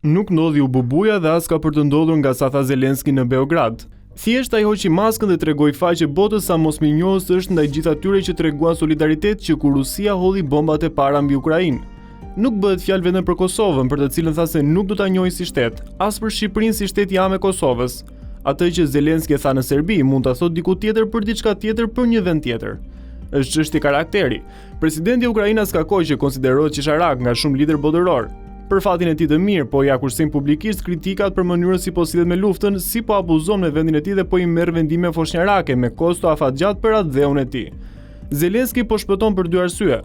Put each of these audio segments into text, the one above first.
Nuk ndodhi u bubuja dhe as ka për të ndodhur nga sa tha Zelenski në Beograd. Thjesht ai hoqi maskën dhe tregoi faqe botës sa mosmirnjohës është ndaj gjithë atyre që treguan solidaritet që kur Rusia hodhi bombat e para mbi Ukrainë. Nuk bëhet fjalë vetëm për Kosovën, për të cilën tha se nuk do ta njohë si shtet, as për Shqipërinë si shtet jam e Kosovës. Atë që Zelenski tha në Serbi mund ta thotë diku tjetër për diçka tjetër për një vend tjetër. Është çështje karakteri. Presidenti i Ukrainës ka kohë që konsiderohet qesharak nga shumë lider botëror. Për fatin e tij të mirë, po ja kursim publikisht kritikat për mënyrën si po sillet me luftën, si po abuzon me vendin e tij dhe po i merr vendime foshnjarake me kosto afatgjat për atë dheun e tij. Zelenski po shpëton për dy arsye.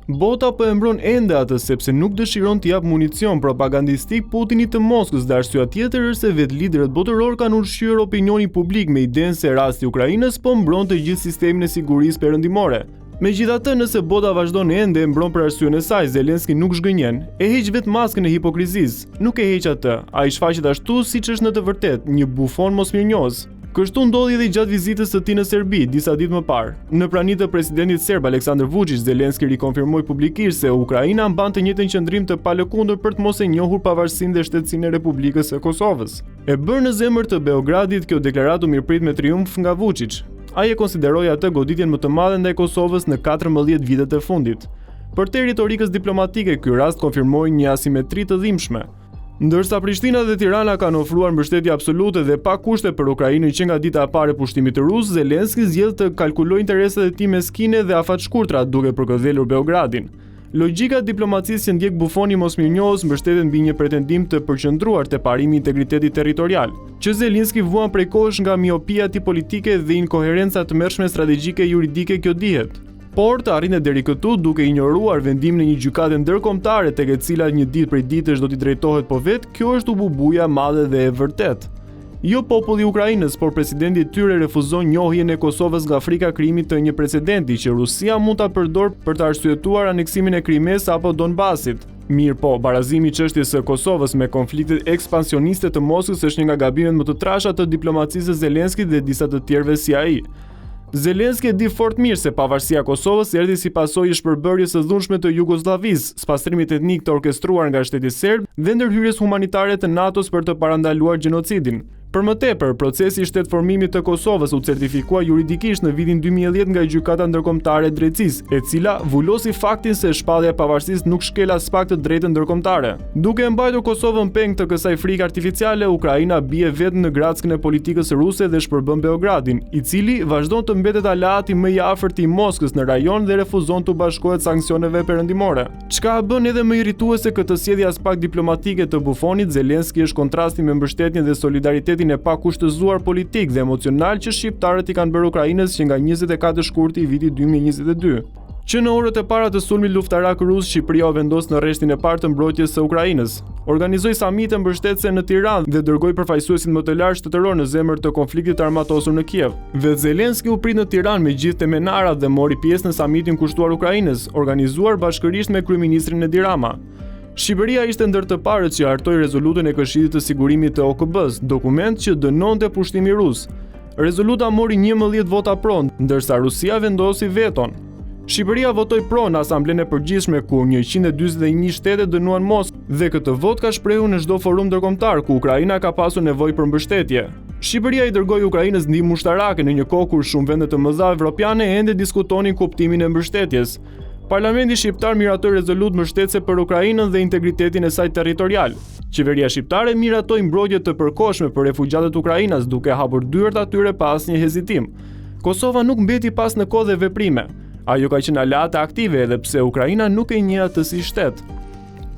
Bota po e mbron ende atë sepse nuk dëshiron të jap municion propagandistik Putinit të Moskës dhe arsyeja tjetër është se vetë liderët botëror kanë ushqyer opinionin publik me idenë se rasti i Ukrainës po mbron të gjithë sistemin e sigurisë perëndimore. Megjithatë, nëse bota vazhdon ende e mbron për arsyeën e saj, Zelenski nuk zhgënjen, e heq vetë maskën e hipokrizisë. Nuk e heq atë, ai shfaqet ashtu siç është në të vërtetë, një bufon mosmirnjohës. Kështu ndodhi edhe gjatë vizitës së tij në Serbi disa ditë më parë. Në praninë të presidentit serb Aleksandar Vučić, Zelenski rikonfirmoi publikisht se Ukraina mban të njëjtën qëndrim të palëkundur për të mos e njohur pavarësinë dhe shtetësinë e Republikës së Kosovës. E bërë në zemër të Beogradit, kjo deklaratë u mirëprit me triumf nga Vučić. Ai e konsideroi atë goditjen më të madhe ndaj Kosovës në 14 vitet e fundit. Për te retorikës diplomatike, ky rast konfirmoi një asimetri të dhimbshme. Ndërsa Prishtina dhe Tirana kanë ofruar mbështetje absolute dhe pa kushte për Ukrainën që nga dita e parë e pushtimit të rus, Zelenski zgjedh të kalkulojë interesat e tij meskine dhe afatshkurtra duke përkëdhelur Beogradin. Logjika e diplomacisë që ndjek bufoni mosmirnjohës mbështetet mbi një pretendim të përqendruar te parimi i integritetit territorial, që Zelenski vuan prej kohësh nga miopia e tij politike dhe inkoherenca të mërshme strategjike juridike kjo dihet. Por të arrinë deri këtu duke ignoruar vendimin e një gjykate ndërkombëtare tek e cila një ditë prej ditësh do t'i drejtohet po vetë, kjo është bubuja e madhe dhe e vërtetë. Jo populli i Ukrainës, por presidenti i tyre refuzon njohjen e Kosovës nga frika krijimit të një precedenti që Rusia mund ta përdorë për të arsyetuar aneksimin e Krimes apo Donbasit. Mirë po, barazimi i çështjes së Kosovës me konfliktet ekspansioniste të Moskës është një nga gabimet më të trasha të diplomacisë së Zelenskit dhe disa të tjerëve si ai. Zelenski e di fort mirë se pavarësia e Kosovës erdhi si pasojë e shpërbërjes së dhunshme të Jugosllavisë, spastrimit etnik të orkestruar nga shteti serb dhe ndërhyrjes humanitare të NATO-s për të parandaluar gjenocidin. Për më tepër, procesi i shtetformimit të Kosovës u certifikua juridikisht në vitin 2010 nga Gjykata Ndërkombëtare e Drejtësisë, e cila vulosi faktin se shpallja e pavarësisë nuk shkel as pak të drejtën ndërkombëtare. Duke e mbajtur Kosovën peng të kësaj frike artificiale, Ukraina bie vetëm në grackën e politikës ruse dhe shpërbën Beogradin, i cili vazhdon të mbetet aleati më i afërt i Moskës në rajon dhe refuzon të bashkohet sanksioneve perëndimore. Çka bën edhe më irrituese këtë sjellje as pak diplomatike të bufonit, Zelenski është kontrasti me mbështetjen dhe solidaritetin e pakushtëzuar politik dhe emocional që shqiptarët i kanë bërë Ukrainës që nga 24 shkurti i vitit 2022. Që në orët e para të sulmit luftarak rus, Shqipëria u vendos në rreshtin e parë të mbrojtjes së Ukrainës. Organizoi samite mbështetëse në Tiranë dhe dërgoi përfaqësuesin më të lartë shtetëror në zemër të konfliktit armatosur në Kiev. Vetë Zelenski u prit në Tiranë me gjithë temenarat dhe mori pjesë në samitin kushtuar Ukrainës, organizuar bashkërisht me kryeministrin Edi Rama. Shqipëria ishte ndër të parët që hartoi rezolutën e Këshillit të Sigurimit të OKB-s, dokument që dënonte pushtimi rus. Rezoluta mori 11 vota pro, ndërsa Rusia vendosi veton. Shqipëria votoi pro në Asamblenë e Përgjithshme ku 141 shtete dënuan Moskën dhe këtë vot ka shprehur në çdo forum ndërkombëtar ku Ukraina ka pasur nevojë për mbështetje. Shqipëria i dërgoi Ukrainës ndihmë ushtarake në një kohë kur shumë vende të mëdha evropiane ende diskutonin kuptimin e mbështetjes. Parlamenti shqiptar miratoi rezolut mbështetëse për Ukrainën dhe integritetin e saj territorial. Qeveria shqiptare miratoi mbrojtje të përkohshme për refugjatët ukrainas duke hapur dyert atyre pa asnjë hezitim. Kosova nuk mbeti pas në kohë dhe veprime. Ajo ka qenë aleate aktive edhe pse Ukraina nuk e njeh atë si shtet.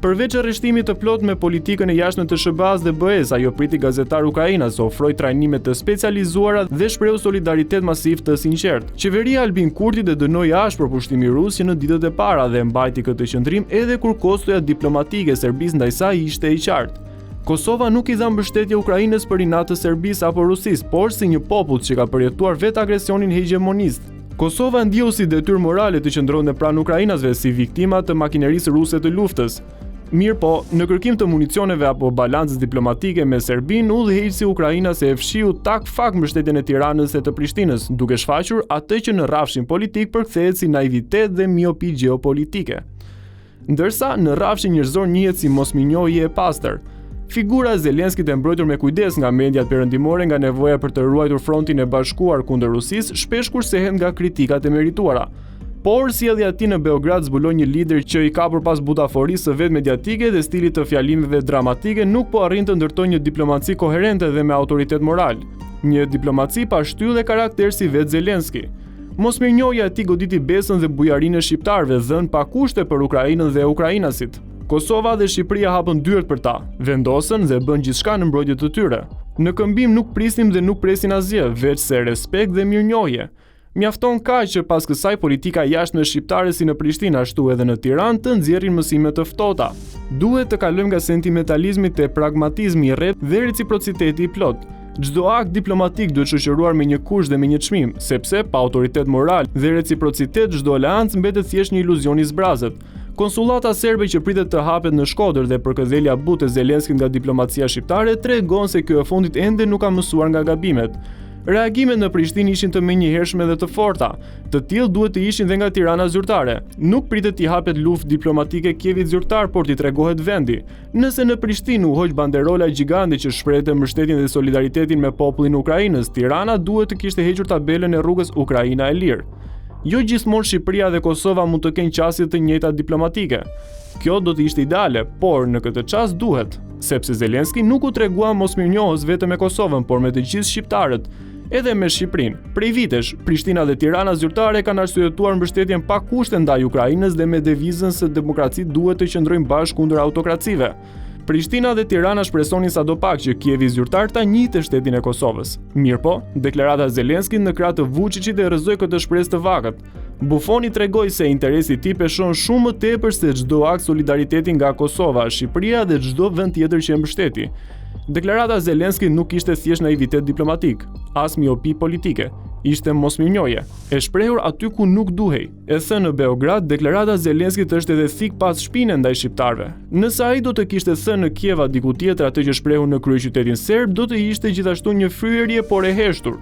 Përveç arrestimit të plot me politikën e jashtme të SBA-s dhe BE-s, ajo priti gazetar ukrainas, ofroi trajnime të specializuara dhe shprehu solidaritet masiv të sinqert. Qeveria Albin Kurti dënoi ashpër pushtimi rus që në ditët e para dhe mbajti këtë qendrim edhe kur kostoja diplomatike e Serbisë ndaj saj ishte e qartë. Kosova nuk i dha mbështetje Ukrainës për inat të Serbisë apo Rusisë, por si një popull që ka përjetuar vetë agresionin hegemonist. Kosova ndjeu si detyrë morale të qëndronte pranë ukrainasve si viktima të makinerisë ruse të luftës. Mirë po, në kërkim të municioneve apo balancës diplomatike me Serbinë, udhëheqësi ukrainas e fshiu tak fak mbështetjen e Tiranës e të Prishtinës, duke shfaqur atë që në rrafshin politik përkthehet si naivitet dhe miopi gjeopolitike. Ndërsa në rrafshin njerëzor njihet si mosminjohje e pastër. Figura e Zelenskit e mbrojtur me kujdes nga mediat perëndimore nga nevoja për të ruajtur frontin e bashkuar kundër Rusisë, shpesh kursehet nga kritikat e merituara. Por sjellja e tij në Beograd zbuloi një lider që i ka përpas butaforisë së vet mediatike dhe stilit të fjalimeve dramatike nuk po arrin të ndërtojë një diplomaci koherente dhe me autoritet moral. Një diplomaci pa shtyllë dhe karakter si vet Zelenski. Mosmirnjohja e tij goditi besën dhe bujarinë e shqiptarëve, dhënë pa kushte për Ukrainën dhe ukrainasit. Kosova dhe Shqipëria hapën dyert për ta, vendosën dhe bën gjithçka në mbrojtje të tyre. Në këmbim nuk prisnim dhe nuk presin asgjë, veçse respekt dhe mirënjohje. Mjafton kaq që pas kësaj politika jashtme shqiptare si në Prishtinë ashtu edhe në Tiranë të nxjerrin mësime të ftohta. Duhet të kalojmë nga sentimentalizmi te pragmatizmi i rreth dhe reciprociteti i plot. Çdo akt diplomatik duhet shoqëruar me një kusht dhe me një çmim, sepse pa autoritet moral dhe reciprocitet çdo aleancë mbetet thjesht një iluzion i zbrazët. Konsullata serbe që pritet të hapet në Shkodër dhe përkëdhelja butë e Zelenskit nga diplomacia shqiptare tregon se ky e fundit ende nuk ka mësuar nga gabimet. Reagimet në Prishtinë ishin të menjëhershme dhe të forta. Të tillë duhet të ishin dhe nga Tirana zyrtare. Nuk pritet t'i hapet luftë diplomatike Kievit zyrtar, por t'i tregohet vendi. Nëse në Prishtinë u hoq banderola gjigande që shprehte mbështetjen dhe solidaritetin me popullin e Ukrainës, Tirana duhet të kishte hequr tabelën e rrugës Ukraina e lirë. Jo gjithmonë Shqipëria dhe Kosova mund të kenë qasje të njëjta diplomatike. Kjo do të ishte ideale, por në këtë çast duhet, sepse Zelenski nuk u tregua mosmirnjohës vetëm me Kosovën, por me të gjithë shqiptarët, edhe me Shqipërinë. Prej vitesh, Prishtina dhe Tirana zyrtare kanë arsyetuar mbështetjen pa kushte ndaj Ukrainës dhe me devizën se demokracitë duhet të qëndrojnë bashkë kundër autokracive. Prishtina dhe Tirana shpresonin sadopak që Kievi zyrtar ta njihte shtetin e Kosovës. Mirpo, deklarata e Zelenskit në krah të Vučićit e rrëzoi këtë shpresë të vakët. Bufoni tregoi se interesi i tij peshon shumë më tepër se çdo akt solidariteti nga Kosova, Shqipëria dhe çdo vend tjetër që e mbështeti. Deklarata e Zelenskit nuk ishte thjesht naivitet diplomatik, as miopi politike. Ishte mosmirnjohje, e shprehur aty ku nuk duhej. E thënë në Beograd, deklarata e Zelenskit është edhe thik pas shpine ndaj shqiptarëve. Nëse ai do të kishte thënë në Kiev diku tjetër atë që shprehu në kryeqytetin serb, do të ishte gjithashtu një fryerje por e heshtur.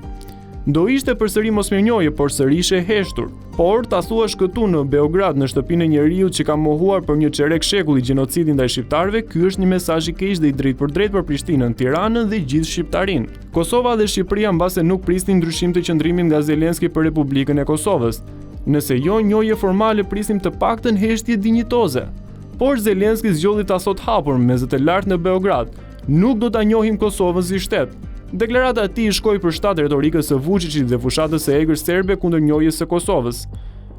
Do ishte përsëri mosmirnjohje, por sërish e heshtur. Por ta thuash këtu në Beograd, në shtëpinë e njeriut që ka mohuar për një çerek shekulli gjenocidin ndaj shqiptarëve, ky është një mesazh i keq dhe i drejtpërdrejtë për Prishtinën, Tiranën dhe gjithë shqiptarinë. Kosova dhe Shqipëria mbase nuk prisnin ndryshim të qëndrimit nga Zelenski për Republikën e Kosovës. Nëse jo njohje formale, prisnim të paktën heshtje dinjitoze. Por Zelenski zgjodhi ta thot hapur me zë të lartë në Beograd, nuk do ta njohim Kosovën si shtet. Deklarata e tij shkoi për shtat retorikës së Vučićit dhe fushatës së egër serbe kundër njohjes së Kosovës.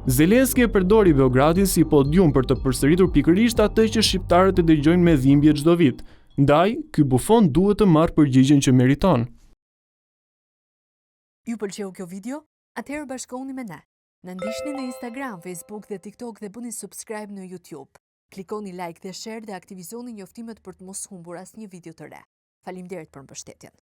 Zelenski e përdori Beogradin si podium për të përsëritur pikërisht atë që shqiptarët e dëgjojnë me dhimbje çdo vit. Ndaj, ky bufon duhet të marrë përgjigjen që meriton. Ju pëlqeu kjo video? Atëherë bashkohuni me ne. Na ndiqni në Instagram, Facebook dhe TikTok dhe bëni subscribe në YouTube. Klikoni like dhe share dhe aktivizoni njoftimet për të mos humbur asnjë video të re. Faleminderit për mbështetjen.